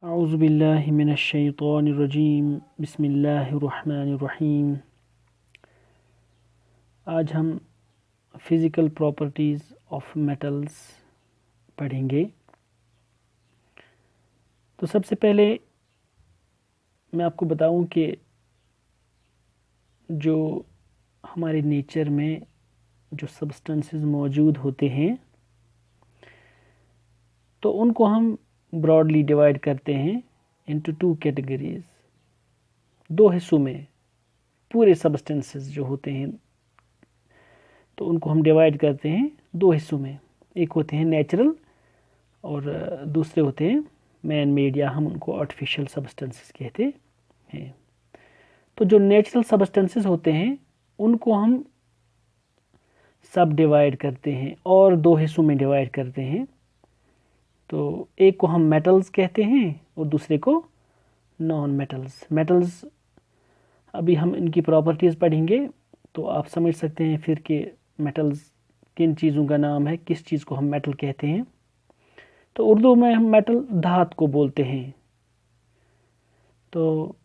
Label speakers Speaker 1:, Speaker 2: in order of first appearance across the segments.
Speaker 1: औज़ुबिल्लाहि मिनश्शैतानिर्रजीम बिस्मिल्लाहिर्रहमानिर्रहीम। आज हम फ़िज़िकल प्रॉपर्टीज़ ऑफ मेटल्स पढ़ेंगे। तो सबसे पहले मैं आपको बताऊं कि जो हमारे नेचर में जो सब्सटेंसेस मौजूद होते हैं तो उनको हम ब्रॉडली डिवाइड करते हैं इनटू टू कैटेगरीज, दो हिस्सों में। पूरे सब्सटेंसेस जो होते हैं तो उनको हम डिवाइड करते हैं दो हिस्सों में। एक होते हैं नेचुरल और दूसरे होते हैं मैन मेड, या हम उनको आर्टिफिशियल सब्सटेंसेस कहते हैं। तो जो नेचुरल सब्सटेंसेस होते हैं उनको हम सब डिवाइड करते हैं और दो हिस्सों में डिवाइड करते हैं। तो एक को हम मेटल्स कहते हैं और दूसरे को नॉन मेटल्स। मेटल्स अभी हम इनकी प्रॉपर्टीज़ पढ़ेंगे तो आप समझ सकते हैं फिर कि मेटल्स किन चीज़ों का नाम है, किस चीज़ को हम मेटल कहते हैं। तो उर्दू में हम मेटल धात को बोलते हैं। तो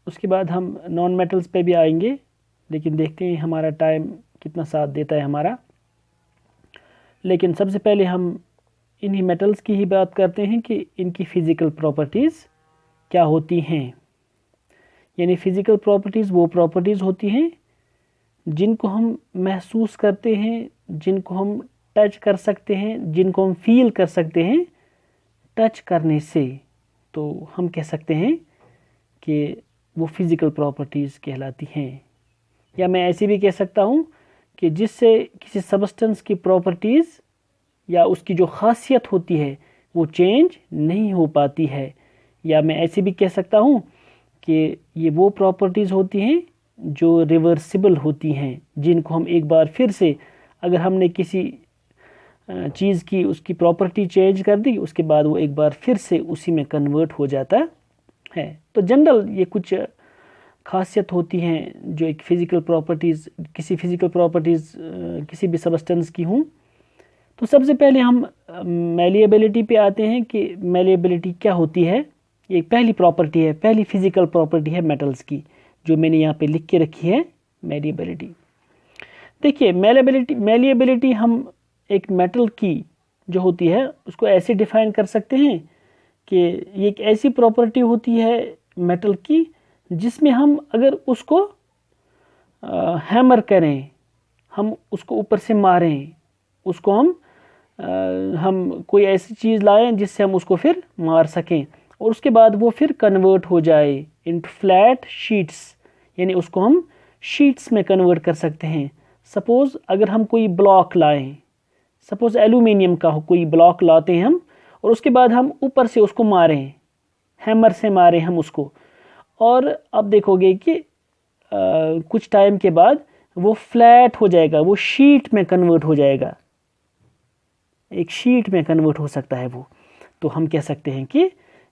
Speaker 1: उसके बाद हम नॉन मेटल्स पे भी आएंगे, लेकिन देखते हैं हमारा टाइम कितना साथ देता है हमारा। लेकिन सबसे पहले हम इन्हीं मेटल्स की ही बात करते हैं कि इनकी फ़िज़िकल प्रॉपर्टीज़ क्या होती हैं। यानी फ़िज़िकल प्रॉपर्टीज़ वो प्रॉपर्टीज़ होती हैं जिनको हम महसूस करते हैं, जिनको हम टच कर सकते हैं, जिनको हम फील कर सकते हैं। टच करने से तो हम कह सकते हैं कि वो फ़िज़िकल प्रॉपर्टीज़ कहलाती हैं। या मैं ऐसे भी कह सकता हूँ कि जिससे किसी सब्सटेंस की प्रॉपर्टीज़ या उसकी जो खासियत होती है वो चेंज नहीं हो पाती है। या मैं ऐसे भी कह सकता हूँ कि ये वो प्रॉपर्टीज़ होती हैं जो रिवर्सिबल होती हैं, जिनको हम एक बार फिर से, अगर हमने किसी चीज़ की उसकी प्रॉपर्टी चेंज कर दी, उसके बाद वो एक बार फिर से उसी में कन्वर्ट हो जाता है। तो जनरल ये कुछ खासियत होती हैं जो एक फ़िज़िकल प्रॉपर्टीज़, किसी फ़िज़िकल प्रॉपर्टीज़ किसी भी सब्सटेंस की हों। तो सबसे पहले हम मैलिएबिलिटी पे आते हैं कि मैलिएबिलिटी क्या होती है। ये पहली प्रॉपर्टी है, पहली फ़िज़िकल प्रॉपर्टी है मेटल्स की, जो मैंने यहाँ पे लिख के रखी है, मैलिएबिलिटी। देखिए मैलिएबिलिटी हम एक मेटल की जो होती है उसको ऐसे डिफ़ाइन कर सकते हैं कि ये एक ऐसी प्रॉपर्टी होती है मेटल की जिसमें हम अगर उसको हैमर करें, हम उसको ऊपर से मारें, उसको हम कोई ऐसी चीज़ लाएं जिससे हम उसको फिर मार सकें और उसके बाद वो फिर कन्वर्ट हो जाए इनटू फ्लैट शीट्स। यानी उसको हम शीट्स में कन्वर्ट कर सकते हैं। सपोज़ अगर हम कोई ब्लॉक लाएं, सपोज़ एल्यूमिनियम का कोई ब्लॉक लाते हैं हम, और उसके बाद हम ऊपर से उसको मारें, हैमर से मारें हम उसको, और अब देखोगे कि कुछ टाइम के बाद वो फ्लैट हो जाएगा, वो शीट में कन्वर्ट हो जाएगा, एक शीट में कन्वर्ट हो सकता है वो। तो हम कह सकते हैं कि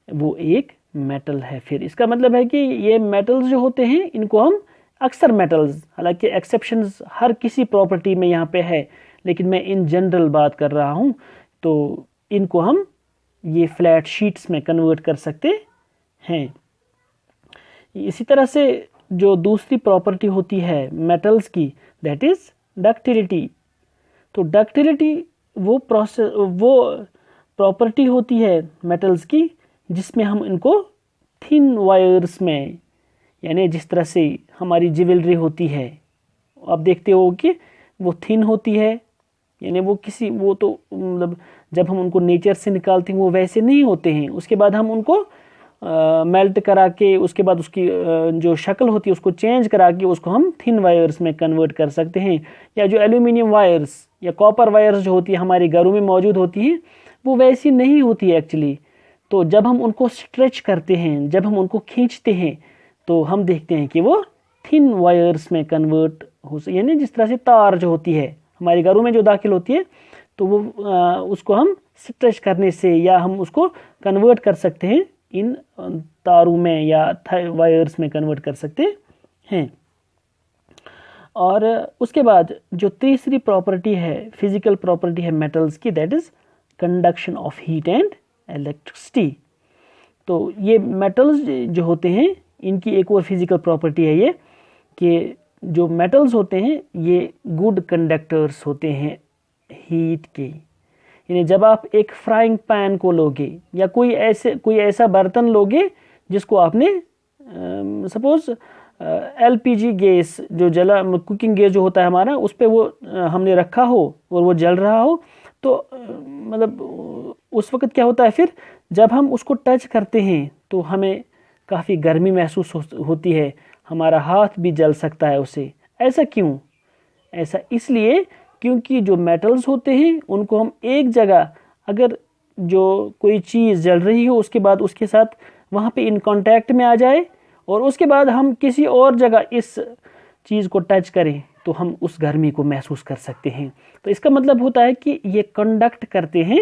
Speaker 1: वो एक मेटल है। फिर इसका मतलब है कि ये मेटल्स जो होते हैं इनको हम अक्सर मेटल्स, हालांकि एक्सेप्शंस हर किसी प्रॉपर्टी में यहाँ पे है, लेकिन मैं इन जनरल बात कर रहा हूँ, तो इनको हम ये फ्लैट शीट्स में कन्वर्ट कर सकते हैं। इसी तरह से जो दूसरी प्रॉपर्टी होती है मेटल्स की, दैट इज़ डक्टिलिटी। तो डक्टिलिटी वो प्रॉपर्टी होती है मेटल्स की जिसमें हम इनको थिन वायर्स में, यानी जिस तरह से हमारी ज्वेलरी होती है, आप देखते हो कि वो थिन होती है, यानी वो तो मतलब जब हम उनको नेचर से निकालते हैं वो वैसे नहीं होते हैं। उसके बाद हम उनको मेल्ट करा के, उसके बाद उसकी जो शक्ल होती है उसको चेंज करा के उसको हम थिन वायर्स में कन्वर्ट कर सकते हैं। या जो एल्यूमिनियम वायर्स या कॉपर वायर्स जो होती है हमारे घरों में मौजूद होती हैं, वो वैसी नहीं होती है एक्चुअली। तो जब हम उनको स्ट्रेच करते हैं, जब हम उनको खींचते हैं, तो हम देखते हैं कि वो थिन वायर्स में कन्वर्ट हो, यानी जिस तरह से तार जो होती है हमारे घरों में जो दाखिल होती है, तो वो उसको हम स्ट्रेच करने से या हम उसको कन्वर्ट कर सकते हैं, इन तारों में या वायर्स में कन्वर्ट कर सकते हैं। और उसके बाद जो तीसरी प्रॉपर्टी है, फिजिकल प्रॉपर्टी है मेटल्स की, that is conduction of heat and electricity. तो ये मेटल्स जो होते हैं इनकी एक और फिजिकल प्रॉपर्टी है ये कि जो मेटल्स होते हैं ये गुड कंडक्टर्स होते हैं हीट के। यानी जब आप एक फ्राइंग पैन को लोगे या कोई ऐसा बर्तन लोगे जिसको आपने सपोज एलपीजी गैस जो कुकिंग गैस जो होता है हमारा, उस पे वो हमने रखा हो और वो जल रहा हो, तो मतलब उस वक्त क्या होता है, फिर जब हम उसको टच करते हैं तो हमें काफ़ी गर्मी महसूस होती है, हमारा हाथ भी जल सकता है उससे। ऐसा क्यों? ऐसा इसलिए क्योंकि जो मेटल्स होते हैं उनको हम एक जगह, अगर जो कोई चीज़ जल रही हो उसके बाद उसके साथ वहाँ पे इन कांटेक्ट में आ जाए और उसके बाद हम किसी और जगह इस चीज़ को टच करें तो हम उस गर्मी को महसूस कर सकते हैं। तो इसका मतलब होता है कि ये कंडक्ट करते हैं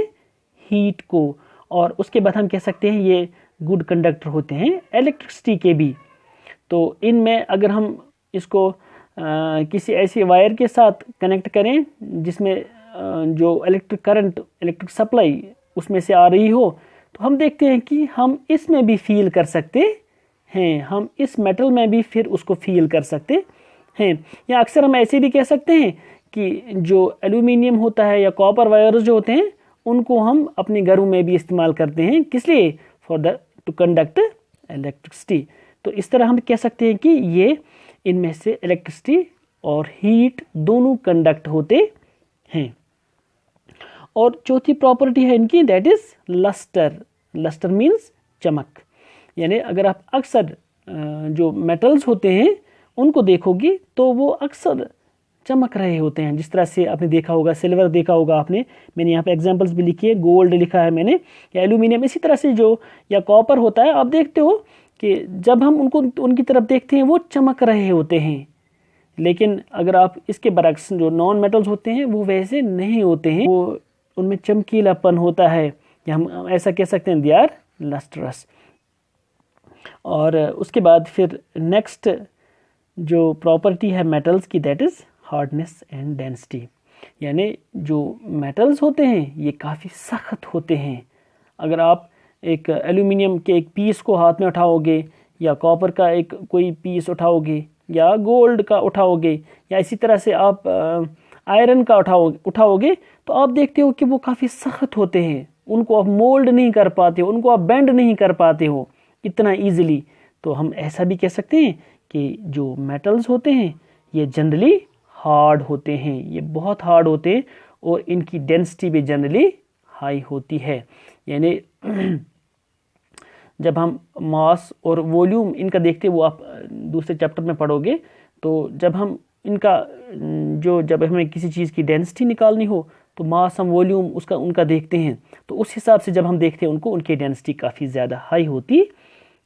Speaker 1: हीट को, और उसके बाद हम कह सकते हैं ये गुड कंडक्टर होते हैं इलेक्ट्रिसिटी के भी। तो इनमें अगर हम इसको किसी ऐसी वायर के साथ कनेक्ट करें जिसमें जो इलेक्ट्रिक करंट, इलेक्ट्रिक सप्लाई उसमें से आ रही हो, तो हम देखते हैं कि हम इसमें भी फील कर सकते हैं, हम इस मेटल में भी फिर उसको फील कर सकते हैं। या अक्सर हम ऐसे भी कह सकते हैं कि जो एल्यूमिनियम होता है या कॉपर वायर्स जो होते हैं उनको हम अपने घरों में भी इस्तेमाल करते हैं। किस लिए? To conduct electricity. तो इस तरह हम कह सकते हैं कि ये इनमें से इलेक्ट्रिसिटी और हीट दोनों कंडक्ट होते हैं। और चौथी प्रॉपर्टी है इनकी, that is lustre. Lustre means चमक। यानी अगर आप अक्सर जो मेटल्स होते हैं उनको देखोगे तो वो अक्सर चमक रहे होते हैं। जिस तरह से आपने देखा होगा, सिल्वर देखा होगा आपने, मैंने यहाँ पे एग्जांपल्स भी लिखी है, गोल्ड लिखा है मैंने, या एल्यूमिनियम। इसी तरह से जो या कॉपर होता है, आप देखते हो कि जब हम उनकी तरफ देखते हैं वो चमक रहे होते हैं। लेकिन अगर आप इसके बरक्स जो नॉन मेटल्स होते हैं वो वैसे नहीं होते हैं, वो उनमें चमकीलापन होता है, या हम ऐसा कह सकते हैं दे आर लस्ट्रस। और उसके बाद फिर नेक्स्ट जो प्रॉपर्टी है मेटल्स की, that is hardness and density. यानी जो मेटल्स होते हैं ये काफ़ी सख्त होते हैं। अगर आप एक एल्यूमिनियम के एक पीस को हाथ में उठाओगे, या कॉपर का एक कोई पीस उठाओगे, या गोल्ड का उठाओगे, या इसी तरह से आप आयरन का उठाओगे, तो आप देखते हो कि वो काफ़ी सख्त होते हैं, उनको आप मोल्ड नहीं कर पाते हो, उनको आप बेंड नहीं कर पाते हो इतना ईजिली। तो हम ऐसा भी कह सकते हैं कि जो मेटल्स होते हैं ये जनरली हार्ड होते हैं, ये बहुत हार्ड होते हैं, और इनकी डेंसिटी भी जनरली हाई होती है। यानी जब हम मास और वॉल्यूम इनका देखते हैं, वो आप दूसरे चैप्टर में पढ़ोगे, तो जब हम इनका जब हमें किसी चीज़ की डेंसिटी निकालनी हो तो मास हम वॉल्यूम उनका देखते हैं, तो उस हिसाब से जब हम देखते हैं उनको, उनकी डेंसिटी काफ़ी ज़्यादा हाई होती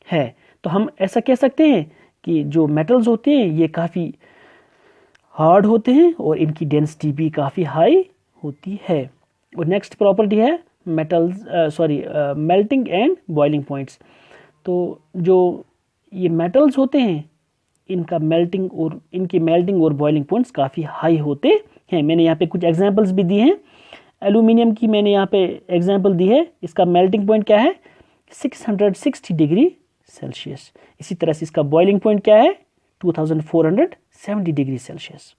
Speaker 1: है। तो हम ऐसा कह सकते हैं कि जो मेटल्स होते हैं ये काफ़ी हार्ड होते हैं और इनकी डेंसिटी भी काफ़ी हाई होती है। और नेक्स्ट प्रॉपर्टी है मेल्टिंग एंड बॉइलिंग पॉइंट्स। तो जो ये मेटल्स होते हैं इनकी मेल्टिंग और बॉइलिंग पॉइंट्स काफ़ी हाई होते हैं। मैंने यहाँ पे कुछ एग्जांपल्स भी दिए हैं। एल्यूमिनियम की मैंने यहाँ पे एग्जांपल दी है, इसका मेल्टिंग पॉइंट क्या है? 660 डिग्री सेल्सियस। इसी तरह से इसका बॉइलिंग पॉइंट क्या है? 2470 डिग्री सेल्सियस।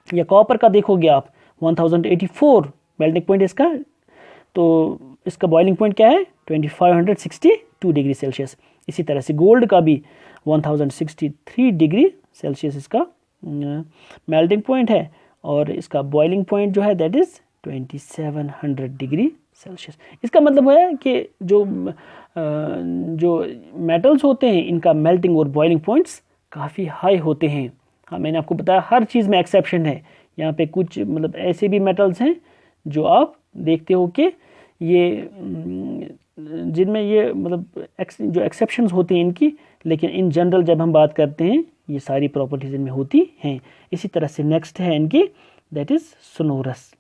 Speaker 1: या कॉपर का देखोगे आप 1084 मेल्टिंग पॉइंट इसका, तो इसका बॉइलिंग पॉइंट क्या है? 2562 डिग्री सेल्सियस। इसी तरह से गोल्ड का भी 1063 डिग्री सेल्सियस इसका मेल्टिंग पॉइंट है, और इसका बॉइलिंग पॉइंट जो है दैट इज 2700 डिग्री सेल्सियस। इसका मतलब है कि जो मेटल्स होते हैं इनका मेल्टिंग और बॉइलिंग पॉइंट्स काफ़ी हाई होते हैं। हाँ, मैंने आपको बताया हर चीज़ में एक्सेप्शन है। यहाँ पे कुछ मतलब ऐसे भी मेटल्स हैं जो आप देखते हो कि ये जिनमें ये मतलब जो एक्सेप्शंस होती हैं इनकी, लेकिन इन जनरल जब हम बात करते हैं ये सारी प्रॉपर्टीज इनमें होती हैं। इसी तरह से नेक्स्ट है इनकी, that is sonorous.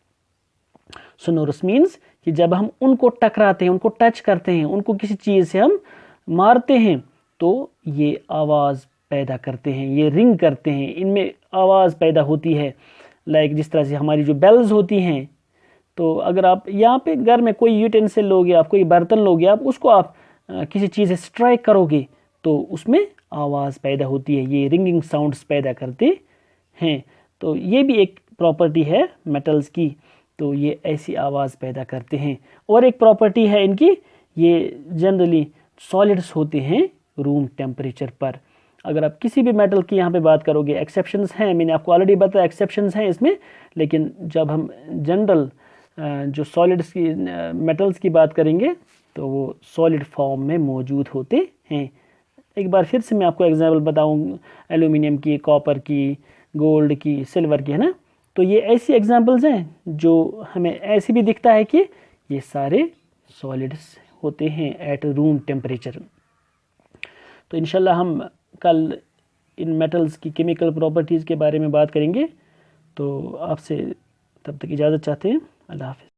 Speaker 1: Sonorous means कि जब हम उनको टकराते हैं, उनको टच करते हैं, उनको किसी चीज़ से हम मारते हैं तो ये आवाज़ पैदा करते हैं, ये रिंग करते हैं, इनमें आवाज़ पैदा होती है। लाइक जिस तरह से हमारी जो बेल्स होती हैं, तो तो अगर आप यहाँ पे घर में कोई यूटेंसिल लोगे, आप कोई बर्तन लोगे, आप उसको आप किसी चीज़ से स्ट्राइक करोगे तो उसमें आवाज़ पैदा होती है, ये रिंगिंग साउंड्स पैदा करते हैं। तो ये भी एक प्रॉपर्टी है मेटल्स की, तो ये ऐसी आवाज़ पैदा करते हैं। और एक प्रॉपर्टी है इनकी, ये जनरली सॉलिड्स होते हैं रूम टेम्परेचर पर। अगर आप किसी भी मेटल की यहाँ पे बात करोगे, एक्सेप्शंस हैं, मैंने आपको ऑलरेडी बताया एक्सेप्शंस हैं इसमें, लेकिन जब हम जनरल जो सॉलिड्स की मेटल्स की बात करेंगे तो वो सॉलिड फॉर्म में मौजूद होते हैं। एक बार फिर से मैं आपको एग्जाम्पल बताऊँ एल्यूमिनियम की, कॉपर की, गोल्ड की, सिल्वर की, है ना। तो ये ऐसी एग्जाम्पल्स हैं जो हमें ऐसे भी दिखता है कि ये सारे सॉलिड्स होते हैं एट रूम टेम्परेचर। तो इंशाल्लाह हम कल इन मेटल्स की केमिकल प्रॉपर्टीज़ के बारे में बात करेंगे। तो आपसे तब तक इजाज़त चाहते हैं। अल्लाह हाफ़िज़।